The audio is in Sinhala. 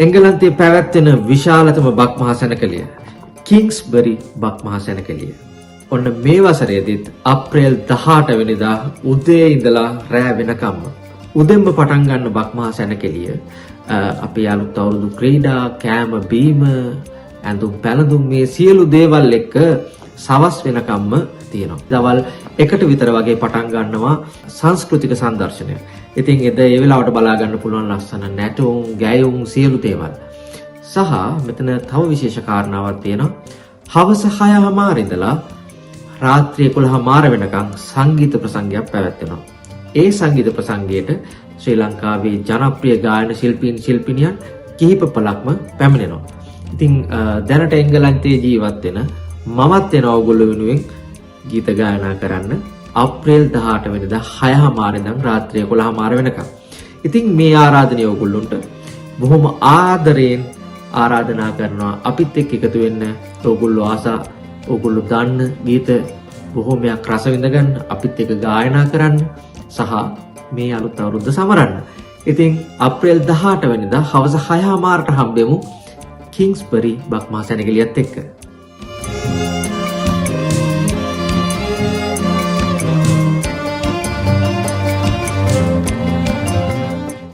එංගලන්තයේ පැවැත්වෙන විශාලතම බක් මහා සැනකෙළිය කිංස්බරි බක් මහා සැනකෙළිය. ඔන්න මේ වසරේදීත් අප්‍රේල් 18 වෙනිදා උදේ ඉඳලා රෑ වෙනකම්ම උදෙන්ම පටන් ගන්න බක් මහා සැනකෙළිය අපේ අලුත් අවුරුදු ක්‍රීඩා, කෑම බීම, ඇඳුම් පැළඳුම් මේ සියලු දේවල් එක්ක සවස් වෙනකම්ම තියෙනවා. දවල් 1ට විතර වගේ පටන් ගන්නවා සංස්කෘතික සංදර්ශනය. ඉතින් ඒ වෙලාවට බලා ගන්න පුළුවන් ලස්සන නැටුම්, ගැයුම් සියලු දේවල්. සහ මෙතන තව විශේෂ කාරණාවක් තියෙනවා. හවස 6:00 ඉඳලා රාත්‍රී 11:00 වෙනකම් සංගීත ප්‍රසංගයක් පැවැත්වෙනවා. ඒ සංගීත ප්‍රසංගයට ශ්‍රී ලංකාවේ ජනප්‍රිය ගායන ශිල්පිනියන් කිහිප පළක්ම පැමිණෙනවා. ඉතින් දැනට එංගලන්තයේ ජීවත් වෙන මමත් වෙන ඕගොල්ලෝ වෙනුවෙන් ගීත ගායනා කරන්න අප්‍රේල් 18 වෙනිදා 6:00 ඉඳන් රාත්‍රී 11:00 වෙනකම්. ඉතින් මේ ආරාධනය ඕගොල්ලන්ට බොහොම ආදරයෙන් ආරාධනා කරනවා අපිත් එක්ක එකතු වෙන්න. ඕගොල්ලෝ දන්න ගීත බොහොමයක් රස විඳ ගන්න, අපිත් එක්ක ගායනා කරන්න සහ මේ අලුත් අවුරුද්ද සමරන්න. ඉතින් අප්‍රේල් 18 වෙනිදා හවස 6:00ට හම්බෙමු කිංස්බරි බක් මහා සැනකෙළියත් එක්ක.